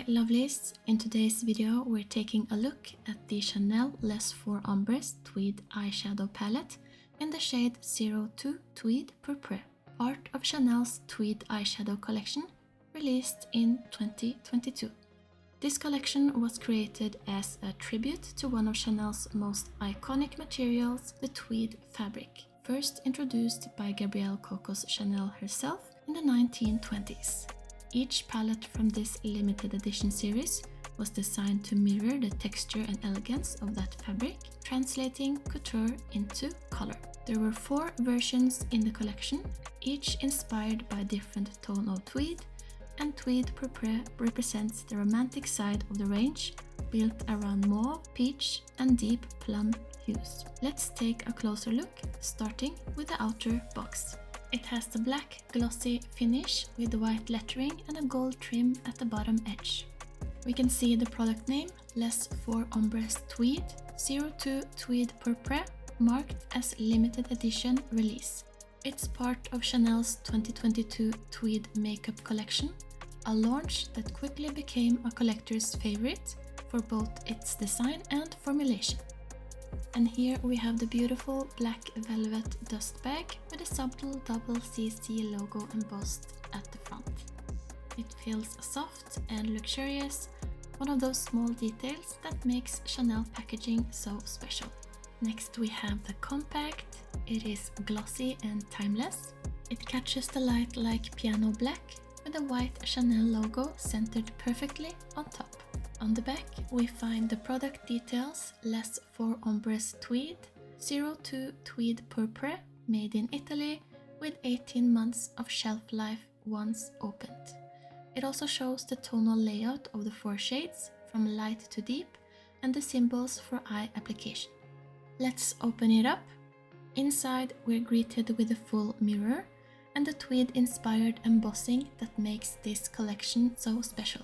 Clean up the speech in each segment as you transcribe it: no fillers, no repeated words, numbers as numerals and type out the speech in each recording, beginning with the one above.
lovelies, in today's video we're taking a look at the Chanel Les 4 Ombres Tweed Eyeshadow Palette in the shade 02 Tweed Pourpre, part of Chanel's Tweed Eyeshadow Collection, released in 2022. This collection was created as a tribute to one of Chanel's most iconic materials, the tweed fabric, first introduced by Gabrielle Coco's Chanel herself in the 1920s. Each palette from this limited edition series was designed to mirror the texture and elegance of that fabric, translating couture into color. There were 4 versions in the collection, each inspired by a different tone of tweed, and Tweed Pourpre represents the romantic side of the range, built around mauve, peach, and deep plum hues. Let's take a closer look, starting with the outer box. It has the black glossy finish with white lettering and a gold trim at the bottom edge. We can see the product name, Les 4 Ombres Tweed 02 Tweed Pourpre, marked as limited edition release. It's part of Chanel's 2022 Tweed makeup collection, a launch that quickly became a collector's favorite for both its design and formulation. And here we have the beautiful black velvet dust bag with a subtle double CC logo embossed at the front. It feels soft and luxurious, one of those small details that makes Chanel packaging so special. Next we have the compact. It is glossy and timeless. It catches the light like piano black with a white Chanel logo centered perfectly on top. On the back, we find the product details, Les 4 Ombres Tweed 02 Tweed Pourpre, made in Italy, with 18 months of shelf life once opened. It also shows the tonal layout of the 4 shades, from light to deep, and the symbols for eye application. Let's open it up. Inside, we're greeted with a full mirror and the tweed-inspired embossing that makes this collection so special.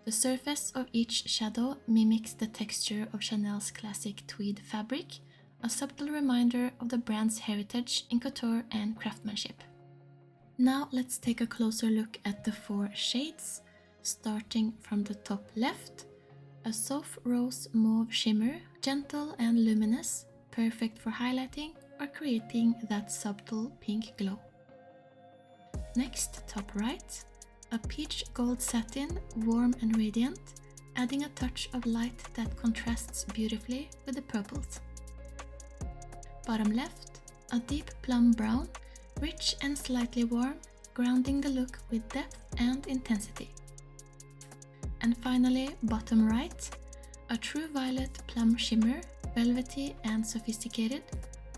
The surface of each shadow mimics the texture of Chanel's classic tweed fabric, a subtle reminder of the brand's heritage in couture and craftsmanship. Now let's take a closer look at the 4 shades, starting from the top left. A soft rose mauve shimmer, gentle and luminous, perfect for highlighting or creating that subtle pink glow. Next, top right. A peach gold satin, warm and radiant, adding a touch of light that contrasts beautifully with the purples. Bottom left, a deep plum brown, rich and slightly warm, grounding the look with depth and intensity. And finally, bottom right, a true violet plum shimmer, velvety and sophisticated,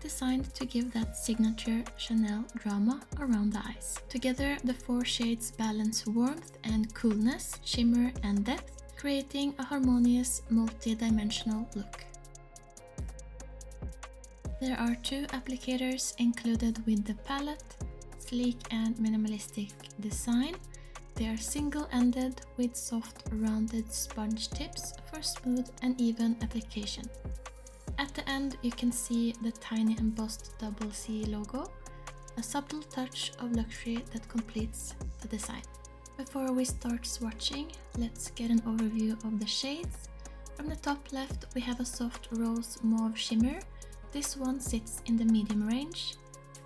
designed to give that signature Chanel drama around the eyes. Together, the 4 shades balance warmth and coolness, shimmer and depth, creating a harmonious, multi-dimensional look. There are 2 applicators included with the palette, sleek and minimalistic design. They are single-ended with soft, rounded sponge tips for smooth and even application. At the end, you can see the tiny embossed double C logo, a subtle touch of luxury that completes the design. Before we start swatching, let's get an overview of the shades. From the top left, we have a soft rose mauve shimmer. This one sits in the medium range.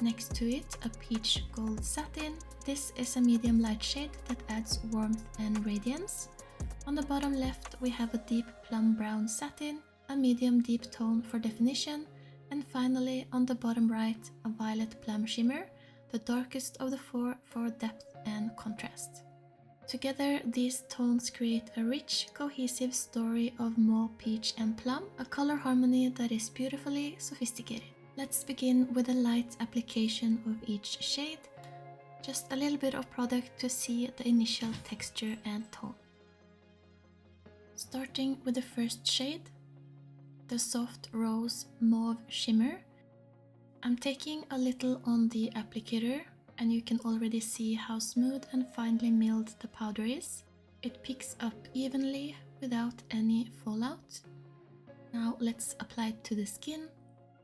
Next to it, a peach gold satin. This is a medium light shade that adds warmth and radiance. On the bottom left, we have a deep plum brown satin, a medium deep tone for definition, and finally on the bottom right, a violet plum shimmer, the darkest of the 4 for depth and contrast. Together, these tones create a rich, cohesive story of mauve, peach and plum, a color harmony that is beautifully sophisticated. Let's begin with a light application of each shade, just a little bit of product to see the initial texture and tone. Starting with the first shade, the soft rose mauve shimmer. I'm taking a little on the applicator and you can already see how smooth and finely milled the powder is. It picks up evenly without any fallout. Now let's apply it to the skin,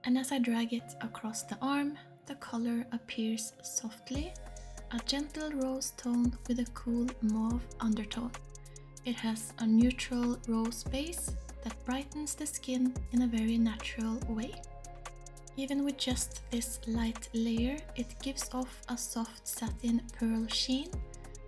and as I drag it across the arm, the color appears softly, a gentle rose tone with a cool mauve undertone. It has a neutral rose base that brightens the skin in a very natural way. Even with just this light layer, it gives off a soft satin pearl sheen,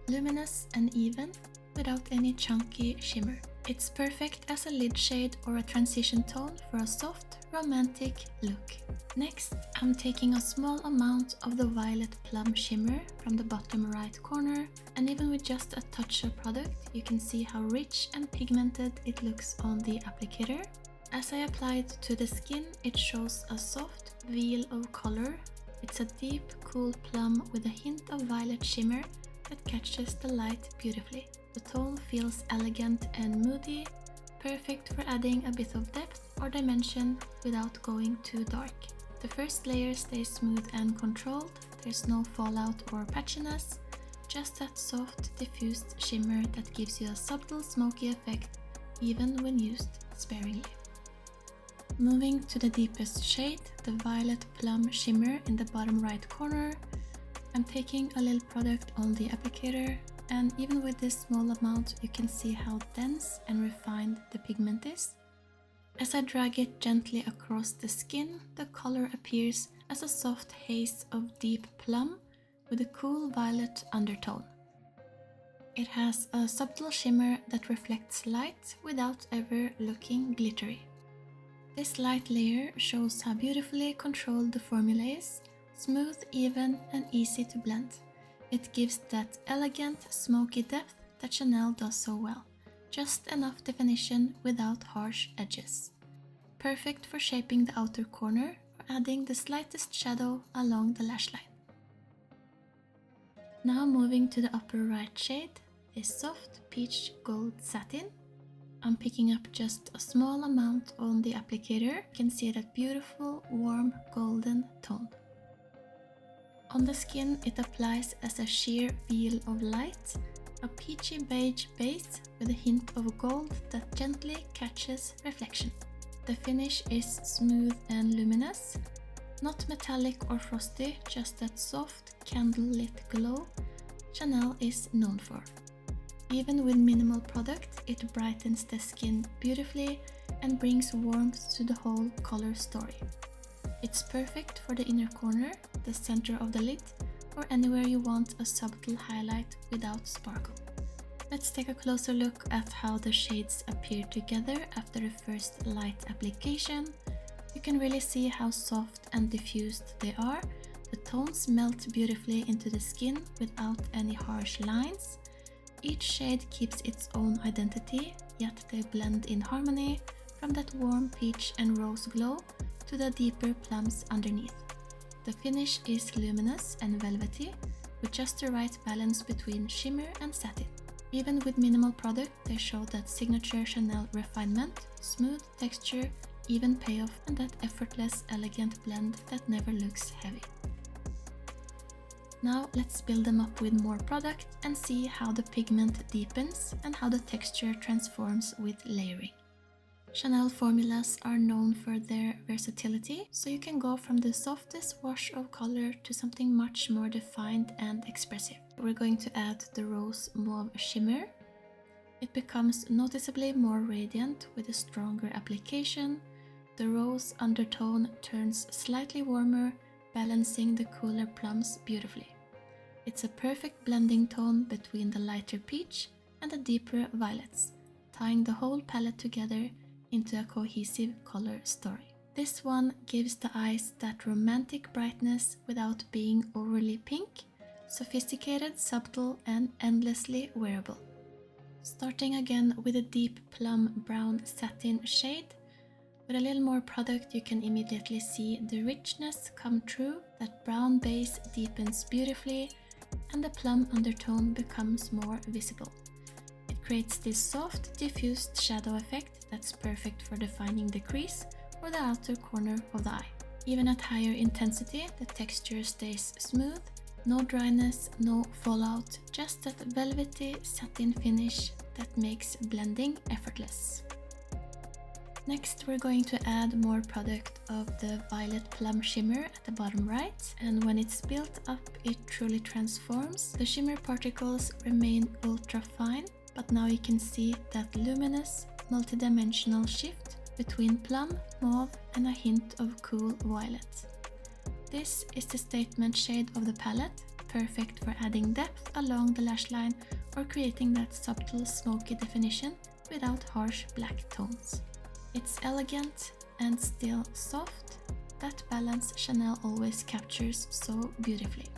luminous and even, without any chunky shimmer. It's perfect as a lid shade or a transition tone for a soft, romantic look. Next, I'm taking a small amount of the violet plum shimmer from the bottom right corner, and even with just a touch of product, you can see how rich and pigmented it looks on the applicator. As I apply it to the skin, it shows a soft veil of color. It's a deep, cool plum with a hint of violet shimmer that catches the light beautifully. The tone feels elegant and moody, perfect for adding a bit of depth or dimension without going too dark. The first layer stays smooth and controlled, there's no fallout or patchiness, just that soft, diffused shimmer that gives you a subtle smoky effect even when used sparingly. Moving to the deepest shade, the violet plum shimmer in the bottom right corner, I'm taking a little product on the applicator, and even with this small amount you can see how dense and refined the pigment is. As I drag it gently across the skin, the color appears as a soft haze of deep plum with a cool violet undertone. It has a subtle shimmer that reflects light without ever looking glittery. This light layer shows how beautifully controlled the formula is, smooth, even and easy to blend. It gives that elegant, smoky depth that Chanel does so well, just enough definition without harsh edges. Perfect for shaping the outer corner or adding the slightest shadow along the lash line. Now moving to the upper right shade, this soft peach gold satin. I'm picking up just a small amount on the applicator. You can see that beautiful, warm, golden tone. On the skin, it applies as a sheer veil of light, a peachy beige base with a hint of gold that gently catches reflection. The finish is smooth and luminous, not metallic or frosty, just that soft, candle-lit glow Chanel is known for. Even with minimal product, it brightens the skin beautifully and brings warmth to the whole color story. It's perfect for the inner corner, the center of the lid, or anywhere you want a subtle highlight without sparkle. Let's take a closer look at how the shades appear together after the first light application. You can really see how soft and diffused they are. The tones melt beautifully into the skin without any harsh lines. Each shade keeps its own identity, yet they blend in harmony from that warm peach and rose glow to the deeper plums underneath. The finish is luminous and velvety, with just the right balance between shimmer and satin. Even with minimal product, they show that signature Chanel refinement, smooth texture, even payoff, and that effortless, elegant blend that never looks heavy. Now let's build them up with more product and see how the pigment deepens and how the texture transforms with layering. Chanel formulas are known for their versatility, so you can go from the softest wash of color to something much more defined and expressive. We're going to add the rose mauve shimmer. It becomes noticeably more radiant with a stronger application. The rose undertone turns slightly warmer, balancing the cooler plums beautifully. It's a perfect blending tone between the lighter peach and the deeper violets, tying the whole palette together into a cohesive color story. This one gives the eyes that romantic brightness without being overly pink, sophisticated, subtle, and endlessly wearable. Starting again with a deep plum brown satin shade, with a little more product you can immediately see the richness come through. That brown base deepens beautifully and the plum undertone becomes more visible. It creates this soft, diffused shadow effect that's perfect for defining the crease or the outer corner of the eye. Even at higher intensity, the texture stays smooth, no dryness, no fallout, just that velvety satin finish that makes blending effortless. Next, we're going to add more product of the violet plum shimmer at the bottom right, and when it's built up, it truly transforms. The shimmer particles remain ultra fine, but now you can see that luminous, multidimensional shift between plum, mauve and a hint of cool violet. This is the statement shade of the palette, perfect for adding depth along the lash line or creating that subtle smoky definition without harsh black tones. It's elegant and still soft, that balance Chanel always captures so beautifully.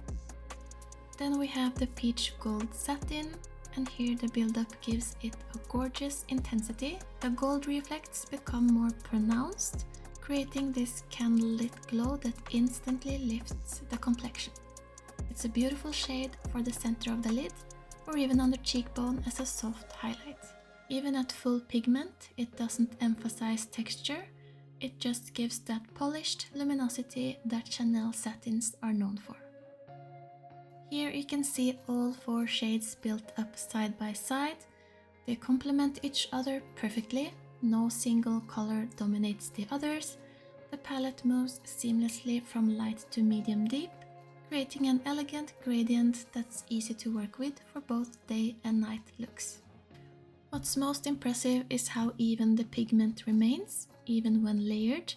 Then we have the peach gold satin, and here the build-up gives it a gorgeous intensity. The gold reflects become more pronounced, creating this candlelit glow that instantly lifts the complexion. It's a beautiful shade for the center of the lid, or even on the cheekbone as a soft highlight. Even at full pigment, it doesn't emphasize texture, it just gives that polished luminosity that Chanel satins are known for. Here you can see all 4 shades built up side by side. They complement each other perfectly, no single color dominates the others. The palette moves seamlessly from light to medium deep, creating an elegant gradient that's easy to work with for both day and night looks. What's most impressive is how even the pigment remains, even when layered.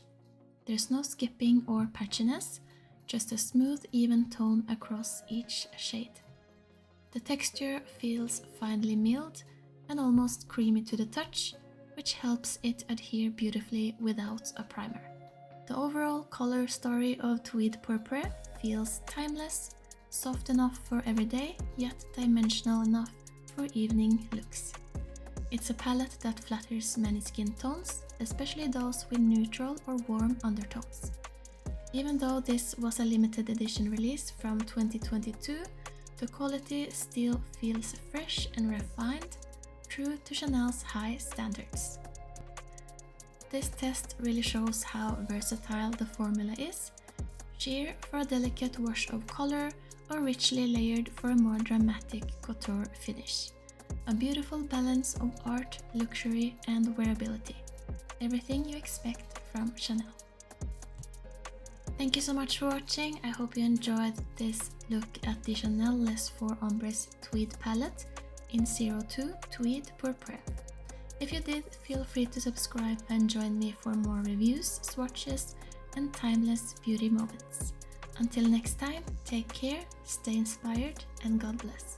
There's no skipping or patchiness, just a smooth, even tone across each shade. The texture feels finely milled and almost creamy to the touch, which helps it adhere beautifully without a primer. The overall color story of Tweed Pourpre feels timeless, soft enough for everyday, yet dimensional enough for evening looks. It's a palette that flatters many skin tones, especially those with neutral or warm undertones. Even though this was a limited edition release from 2022, the quality still feels fresh and refined, true to Chanel's high standards. This test really shows how versatile the formula is, sheer for a delicate wash of color or richly layered for a more dramatic couture finish. A beautiful balance of art, luxury and wearability. Everything you expect from Chanel. Thank you so much for watching. I hope you enjoyed this look at the Chanel Les 4 Ombres Tweed Palette in 02 Tweed Pourpre. If you did, feel free to subscribe and join me for more reviews, swatches and timeless beauty moments. Until next time, take care, stay inspired and God bless.